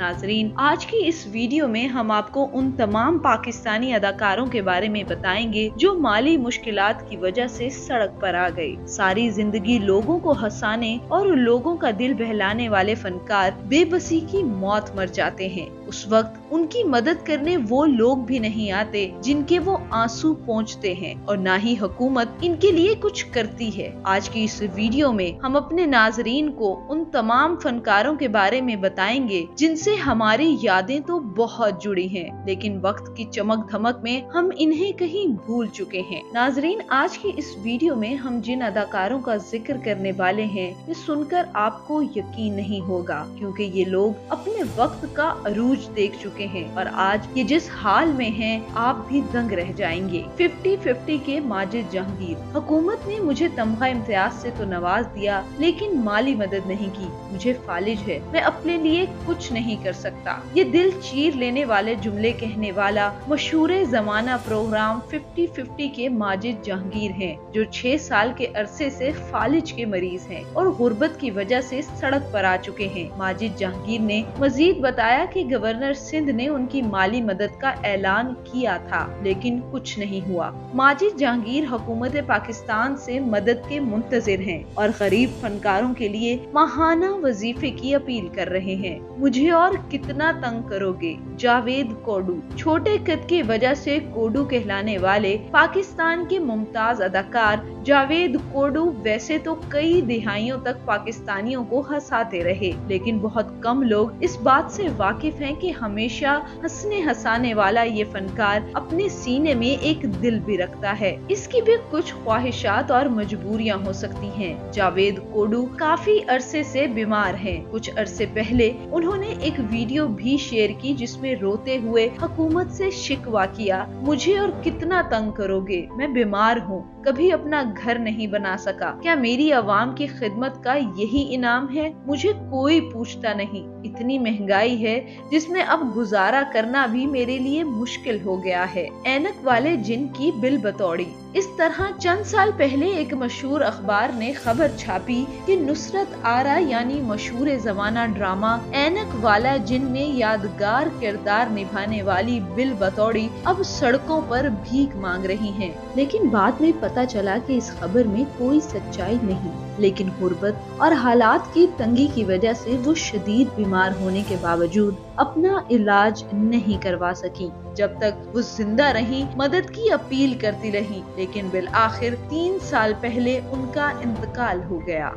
नाजरीन, आज की इस वीडियो में हम आपको उन तमाम पाकिस्तानी अदाकारों के बारे में बताएंगे जो माली मुश्किलात की वजह से सड़क पर आ गए। सारी जिंदगी लोगों को हंसाने और लोगों का दिल बहलाने वाले फनकार बेबसी की मौत मर जाते हैं। उस वक्त उनकी मदद करने वो लोग भी नहीं आते जिनके वो आंसू पोंछते हैं और ना ही हुकूमत इनके लिए कुछ करती है। आज की इस वीडियो में हम अपने नाजरीन को उन तमाम फनकारों के बारे में बताएंगे जिनसे हमारी यादें तो बहुत जुड़ी हैं, लेकिन वक्त की चमक धमक में हम इन्हें कहीं भूल चुके हैं। नाजरीन, आज की इस वीडियो में हम जिन अदाकारों का जिक्र करने वाले हैं, ये सुनकर आपको यकीन नहीं होगा, क्योंकि ये लोग अपने वक्त का अरूज देख चुके हैं और आज ये जिस हाल में हैं, आप भी दंग रह जाएंगे। 50-50 के माजिद जहांगीर। हुकूमत ने मुझे तमगा इम्तियाज से तो नवाज दिया, लेकिन माली मदद नहीं की। मुझे फालिज है, मैं अपने लिए कुछ नहीं कर सकता। ये दिल चीर लेने वाले जुमले कहने वाला मशहूर जमाना प्रोग्राम 50-50 के माजिद जहांगीर हैं, जो 6 साल के अरसे से फालिज के मरीज हैं और गुर्बत की वजह से सड़क पर आ चुके हैं। माजिद जहांगीर ने मजीद बताया कि गवर्नर सिंध ने उनकी माली मदद का ऐलान किया था, लेकिन कुछ नहीं हुआ। माजिद जहांगीर हुकूमत पाकिस्तान से मदद के मुंतजिर हैं और गरीब फनकारों के लिए माहाना वजीफे की अपील कर रहे हैं। मुझे और कितना तंग करोगे? जावेद कोडू। छोटे कद की वजह से कोडू कहलाने वाले पाकिस्तान के मुमताज अदाकार जावेद कोडू वैसे तो कई दिहाइयों तक पाकिस्तानियों को हंसाते रहे, लेकिन बहुत कम लोग इस बात से वाकिफ हैं कि हमेशा हंसने हंसाने वाला ये फनकार अपने सीने में एक दिल भी रखता है। इसकी भी कुछ ख्वाहिशात और मजबूरियां हो सकती हैं। जावेद कोडू काफी अरसे से बीमार हैं। कुछ अरसे पहले उन्होंने एक वीडियो भी शेयर की जिसमें रोते हुए हुकूमत से शिकवा किया, मुझे और कितना तंग करोगे, मैं बीमार हूँ, कभी अपना घर नहीं बना सका, क्या मेरी आवाम की खिदमत का यही इनाम है? मुझे कोई पूछता नहीं, इतनी महंगाई है जिसमें अब गुजारा करना भी मेरे लिए मुश्किल हो गया है। ऐनक वाले जिन की बिल बतौड़ी। इस तरह चंद साल पहले एक मशहूर अखबार ने खबर छापी कि नुसरत आरा यानी मशहूर जमाना ड्रामा ऐनक वाला जिन में यादगार किरदार निभाने वाली बिल बतौड़ी अब सड़कों पर भीख मांग रही हैं। लेकिन बाद में पता चला कि इस खबर में कोई सच्चाई नहीं, लेकिन गुर्बत और हालात की तंगी की वजह से वो शदीद बीमार होने के बावजूद अपना इलाज नहीं करवा सकी। जब तक वो जिंदा रही मदद की अपील करती रही, लेकिन बिल आखिर 3 साल पहले उनका इंतकाल हो गया।